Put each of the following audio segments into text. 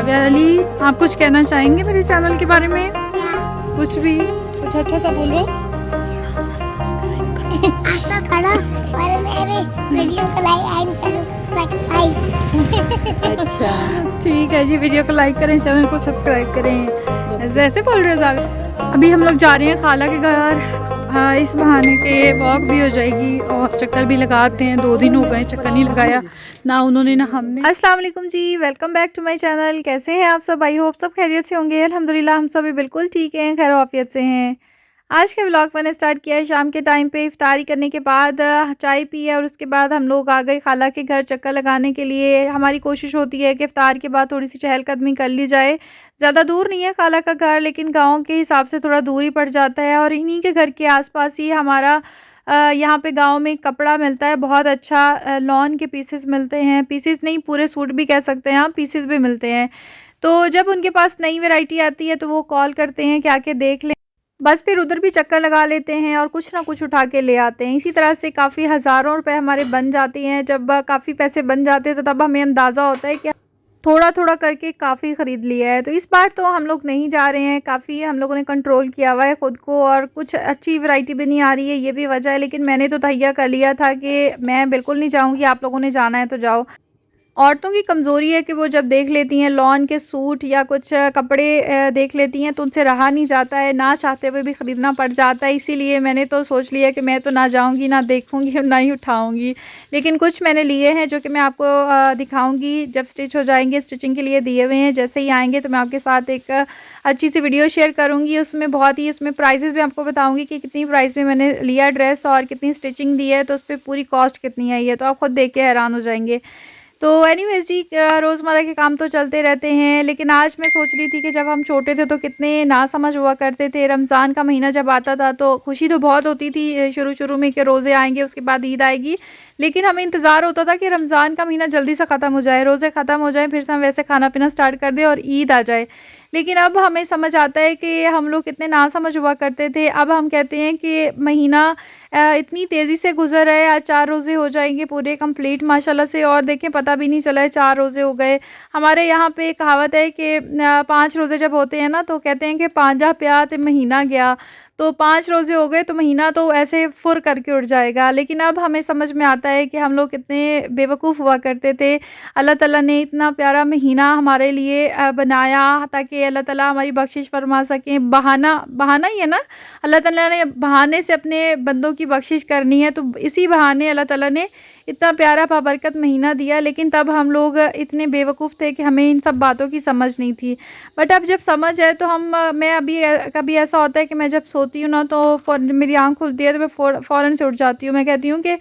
राबिया अली, आप कुछ कहना चाहेंगे मेरे चैनल के बारे में? कुछ भी, कुछ अच्छा सा बोलो। सब्सक्राइब करो, आशा करो और मेरे वीडियो को लाइक एंड सब्सक्राइब। अच्छा ठीक है जी, वीडियो को लाइक करें, चैनल को सब्सक्राइब करें। ऐसे बोल रहे हैं। अभी हम लोग जा रहे हैं खाला के घर। हाँ, इस बहाने के वॉक भी हो जाएगी और चक्कर भी लगाते हैं। 2 दिन हो गए चक्कर नहीं लगाया, ना उन्होंने ना हमने। अस्सलाम वालेकुम जी, welcome back to my channel. कैसे हैं आप सब? आई होप सब खैरियत से होंगे। अल्हम्दुलिल्लाह हम सभी बिल्कुल ठीक हैं, खैर आफियत से हैं। आज का व्लॉग मैंने स्टार्ट किया है शाम के टाइम पे। इफ्तारी करने के बाद चाय पी है और उसके बाद हम लोग आ गए खाला के घर चक्कर लगाने के लिए। हमारी कोशिश होती है कि इफ्तार के बाद थोड़ी सी चहलकदमी कर ली जाए। ज़्यादा दूर नहीं है खाला का घर, लेकिन गांव के हिसाब से थोड़ा दूर ही पड़ जाता है। और इन्हीं के घर के आसपास ही हमारा यहाँ पे गांव में कपड़ा मिलता है बहुत अच्छा। लॉन के पीसेस मिलते हैं, पीसेस नहीं पूरे सूट भी कह सकते हैं, पीसेस भी मिलते हैं। तो जब उनके पास नई वैरायटी आती है तो वो कॉल करते हैं कि आके देख लें। बस फिर उधर भी चक्कर लगा लेते हैं और कुछ ना कुछ उठा के ले आते हैं। इसी तरह से काफ़ी हज़ारों रुपए हमारे बन जाते हैं। जब काफ़ी पैसे बन जाते हैं तो तब हमें अंदाज़ा होता है कि थोड़ा थोड़ा करके काफ़ी ख़रीद लिया है। तो इस बार तो हम लोग नहीं जा रहे हैं, काफ़ी हम लोगों ने कंट्रोल किया हुआ है ख़ुद को और कुछ अच्छी वैरायटी भी नहीं आ रही है, ये भी वजह है। लेकिन मैंने तो तहैया कर लिया था कि मैं बिल्कुल नहीं चाहूँगी, आप लोगों ने जाना है तो जाओ। औरतों की कमज़ोरी है कि वो जब देख लेती हैं लॉन के सूट या कुछ कपड़े देख लेती हैं तो उनसे रहा नहीं जाता है, ना चाहते हुए भी ख़रीदना पड़ जाता है। इसीलिए मैंने तो सोच लिया कि मैं तो ना जाऊंगी, ना देखूंगी और ना ही उठाऊंगी। लेकिन कुछ मैंने लिए हैं जो कि मैं आपको दिखाऊंगी जब स्टिच हो जाएंगे। स्टिचिंग के लिए दिए हुए हैं, जैसे ही आएंगे तो मैं आपके साथ एक अच्छी सी वीडियो शेयर करूँगी। उसमें बहुत ही उसमें प्राइजेज़ भी आपको बताऊँगी कि कितनी प्राइस में मैंने लिया ड्रेस और कितनी स्टिचिंग दी है, तो उस पर पूरी कॉस्ट कितनी आई है, तो आप ख़ुद देख के हैरान हो जाएंगे। तो एनीवेज जी, रोज़मर्रा के काम तो चलते रहते हैं। लेकिन आज मैं सोच रही थी कि जब हम छोटे थे तो कितने नासमझ हुआ करते थे। रमज़ान का महीना जब आता था तो खुशी तो बहुत होती थी शुरू शुरू में कि रोज़े आएंगे, उसके बाद ईद आएगी। लेकिन हमें इंतज़ार होता था कि रमज़ान का महीना जल्दी से ख़त्म हो जाए, रोज़े ख़त्म हो जाए, फिर से हम वैसे खाना पीना स्टार्ट कर दें और ईद आ जाए। लेकिन अब हमें समझ आता है कि हम लोग कितने नासमझ हुआ करते थे। अब हम कहते हैं कि महीना इतनी तेज़ी से गुजर रहा है, आज 4 रोज़े हो जाएंगे पूरे कंप्लीट माशाल्लाह से, और देखें पता भी नहीं चला है 4 रोज़े हो गए। हमारे यहाँ पे कहावत है कि 5 रोज़े जब होते हैं ना तो कहते हैं कि पांजा प्या ते महीना गया। तो 5 रोज़े हो गए तो महीना तो ऐसे फुर करके उड़ जाएगा। लेकिन अब हमें समझ में आता है कि हम लोग कितने बेवकूफ़ हुआ करते थे। अल्लाह ताला ने इतना प्यारा महीना हमारे लिए बनाया ताकि अल्लाह ताला हमारी बख्शिश फरमा सकें। बहाना बहाना ही है ना, अल्लाह ताला ने बहाने से अपने बंदों की बख्शिश करनी है, तो इसी बहाने अल्लाह ताला ने इतना प्यारा बाबरकत महीना दिया। लेकिन तब हम लोग इतने बेवकूफ़ थे कि हमें इन सब बातों की समझ नहीं थी। बट अब जब समझ है तो मैं अभी कभी ऐसा होता है कि मैं जब सोती हूँ ना तो मेरी आँख खुलती है तो मैं फ़ौरन से उठ जाती हूँ। मैं कहती हूँ कि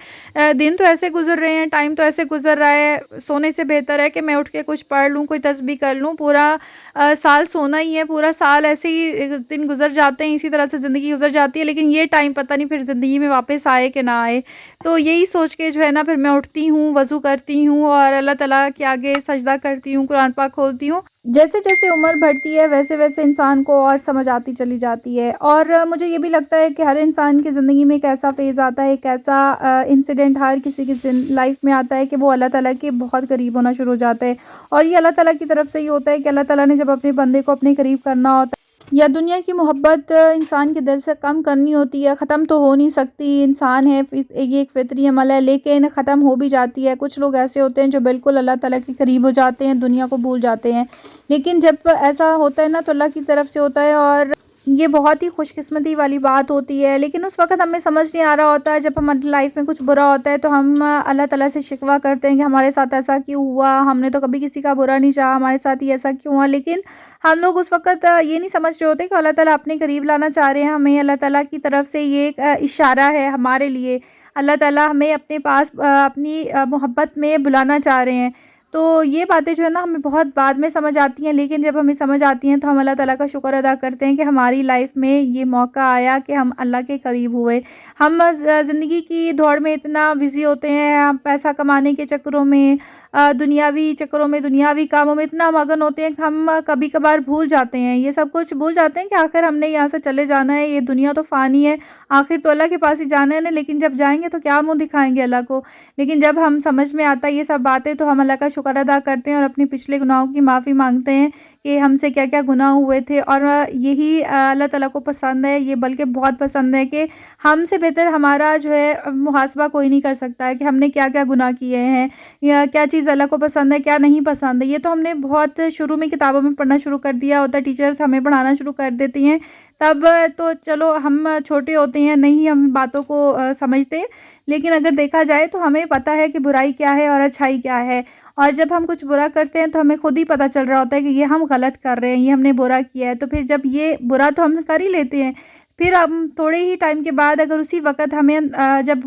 दिन तो ऐसे गुजर रहे हैं, टाइम तो ऐसे गुजर रहा है, सोने से बेहतर है कि मैं उठ के कुछ पढ़ लूँ, कोई तस्बीह कर लूँ। पूरा साल सोना ही है, पूरा साल ऐसे ही दिन गुजर जाते हैं, इसी तरह से ज़िंदगी गुजर जाती है। लेकिन ये टाइम पता नहीं फिर ज़िंदगी में वापस आए कि ना आए। तो यही सोच के जो है ना फिर मैं उठती हूँ, वज़ू करती हूँ और अल्लाह ताला के आगे सजदा करती हूँ, कुरान पाक खोलती हूँ। जैसे जैसे उम्र बढ़ती है वैसे वैसे इंसान को और समझ आती चली जाती है। और मुझे ये भी लगता है कि हर इंसान की ज़िंदगी में एक ऐसा फेज़ आता है, एक ऐसा इंसिडेंट हर किसी की लाइफ में आता है कि वो अल्लाह ताला के बहुत करीब होना शुरू हो जाता है। और ये अल्लाह ताला की तरफ से ही होता है कि अल्लाह ताला ने जब अपने बंदे को अपने करीब करना होता है या दुनिया की मोहब्बत इंसान के दिल से कम करनी होती है, ख़त्म तो हो नहीं सकती, इंसान है, ये एक फितरी अमल है, लेकिन ख़त्म हो भी जाती है। कुछ लोग ऐसे होते हैं जो बिल्कुल अल्लाह ताला के करीब हो जाते हैं, दुनिया को भूल जाते हैं। लेकिन जब ऐसा होता है ना तो अल्लाह की तरफ से होता है और ये बहुत ही खुशकिस्मती वाली बात होती है। लेकिन उस वक़्त हमें समझ नहीं आ रहा होता है, जब हमारी लाइफ में कुछ बुरा होता है तो हम अल्लाह ताला से शिकवा करते हैं कि हमारे साथ ऐसा क्यों हुआ, हमने तो कभी किसी का बुरा नहीं चाहा, हमारे साथ ही ऐसा क्यों हुआ। लेकिन हम लोग उस वक़्त ये नहीं समझ रहे होते कि अल्लाह ताला अपने करीब लाना चाह रहे हैं हमें। अल्लाह ताला की तरफ से ये एक इशारा है हमारे लिए। अल्लाह ताला हमें अपने पास अपनी मोहब्बत में बुलाना चाह रहे हैं। तो ये बातें जो है ना हमें बहुत बाद में समझ आती हैं, लेकिन जब हमें समझ आती हैं तो हम अल्लाह ताला का शुक्र अदा करते हैं कि हमारी लाइफ में ये मौका आया कि हम अल्लाह के करीब हुए। हम ज़िंदगी की दौड़ में इतना बिज़ी होते हैं, हम पैसा कमाने के चक्करों में, दुनियावी चक्करों में, दुनियावी कामों में इतना मगन होते हैं कि हम कभी कभार भूल जाते हैं, ये सब कुछ भूल जाते हैं कि आखिर हमने यहाँ से चले जाना है, ये दुनिया तो फ़ानी है, आखिर तो अल्लाह के पास ही जाना है ना। लेकिन जब जाएंगे तो क्या मुँह दिखाएंगे अल्लाह को। लेकिन जब हम समझ में आता है ये सब बातें तो हम अल्लाह का शुक्र शुक्र अदा करते हैं और अपने पिछले गुनाहों की माफ़ी मांगते हैं कि हमसे क्या क्या गुनाह हुए थे। और यही अल्लाह ताला को पसंद है, ये बल्कि बहुत पसंद है कि हमसे बेहतर हमारा जो है मुहासबा कोई नहीं कर सकता है कि हमने क्या क्या गुनाह किए हैं या क्या चीज़ अल्लाह को पसंद है क्या नहीं पसंद है। ये तो हमने बहुत शुरू में किताबों में पढ़ना शुरू कर दिया होता है, टीचर्स हमें पढ़ाना शुरू कर देती हैं, तब तो चलो हम छोटे होते हैं, नहीं हम बातों को समझते। लेकिन अगर देखा जाए तो हमें पता है कि बुराई क्या है और अच्छाई क्या है। और जब हम कुछ बुरा करते हैं तो हमें खुद ही पता चल रहा होता है कि ये हम गलत कर रहे हैं, ये हमने बुरा किया है। तो फिर जब ये बुरा तो हम कर ही लेते हैं, फिर हम थोड़े ही टाइम के बाद अगर उसी वक़्त हमें जब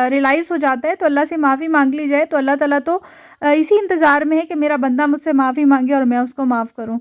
रियलाइज़ हो जाता है तो अल्लाह से माफ़ी मांग ली जाए, तो अल्लाह ताला तो इसी इंतज़ार में है कि मेरा बंदा मुझसे माफ़ी मांगे और मैं उसको माफ़ करूँ।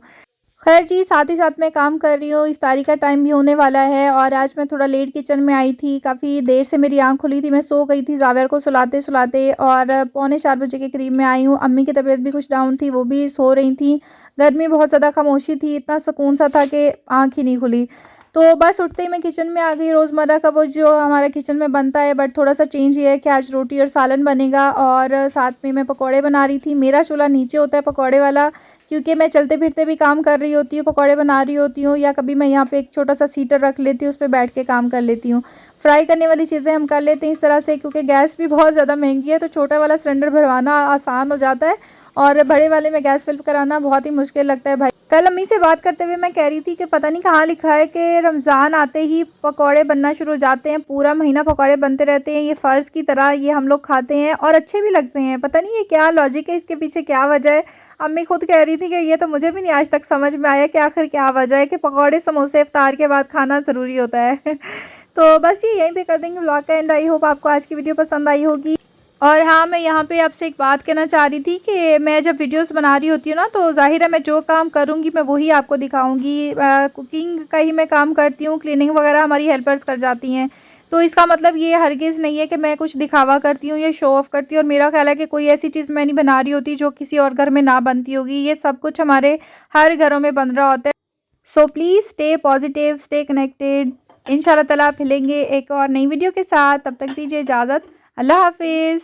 खैर जी, साथ ही साथ मैं काम कर रही हूँ, इफ्तारी का टाइम भी होने वाला है और आज मैं थोड़ा लेट किचन में आई थी। काफ़ी देर से मेरी आँख खुली थी, मैं सो गई थी ज़ाविर को सुलाते-सुलाते और पौने 4 बजे के करीब में आई हूँ। अम्मी की तबीयत भी कुछ डाउन थी, वो भी सो रही थी। घर में बहुत ज़्यादा खामोशी थी, इतना सुकून सा था कि आँख ही नहीं खुली। तो बस उठते ही मैं किचन में आ गई। रोज़मर्रा का वो जो हमारा किचन में बनता है, बट थोड़ा सा चेंज ये है कि आज रोटी और सालन बनेगा और साथ में मैं पकौड़े बना रही थी। मेरा चूल्हा नीचे होता है पकौड़े वाला, क्योंकि मैं चलते फिरते भी काम कर रही होती हूँ, पकौड़े बना रही होती हूँ, या कभी मैं यहाँ पे एक छोटा सा सीटर रख लेती हूँ, उस पे बैठ के काम कर लेती हूँ। फ्राई करने वाली चीज़ें हम कर लेते हैं इस तरह से, क्योंकि गैस भी बहुत ज़्यादा महंगी है, तो छोटा वाला सिलेंडर भरवाना आसान हो जाता है और बड़े वाले में गैस फिल कराना बहुत ही मुश्किल लगता है भाई। कल अम्मी से बात करते हुए मैं कह रही थी कि पता नहीं कहाँ लिखा है कि रमज़ान आते ही पकौड़े बनना शुरू हो जाते हैं, पूरा महीना पकौड़े बनते रहते हैं, ये फ़र्ज़ की तरह ये हम लोग खाते हैं और अच्छे भी लगते हैं। पता नहीं ये क्या लॉजिक है, इसके पीछे क्या वजह है। अम्मी खुद कह रही थी कि ये तो मुझे भी नहीं आज तक समझ में आया कि आखिर क्या वजह है कि पकौड़े समोसे इफ्तार के बाद खाना ज़रूरी होता है। तो बस ये यहीं पे कर देंगे व्लॉग का एंड। आई होप आपको आज की वीडियो पसंद आई होगी। और हाँ, मैं यहाँ पे आपसे एक बात कहना चाह रही थी कि मैं जब वीडियोस बना रही होती हूँ ना, तो ज़ाहिर है मैं जो काम करूँगी मैं वही आपको दिखाऊँगी। कुकिंग का ही मैं काम करती हूँ, क्लीनिंग वगैरह हमारी हेल्पर्स कर जाती हैं। तो इसका मतलब ये हरगिज़ नहीं है कि मैं कुछ दिखावा करती हूँ या शो ऑफ़ करती हूँ। और मेरा ख़्याल है कि कोई ऐसी चीज़ मैं नहीं बना रही होती जो किसी और घर में ना बनती होगी। ये सब कुछ हमारे हर घरों में बन रहा होता है। So please stay positive, stay connected. इंशाल्लाह ताला आप मिलेंगे एक और नई वीडियो के साथ। तब तक दीजिए इजाज़त। अल्लाह हाफ़िज़।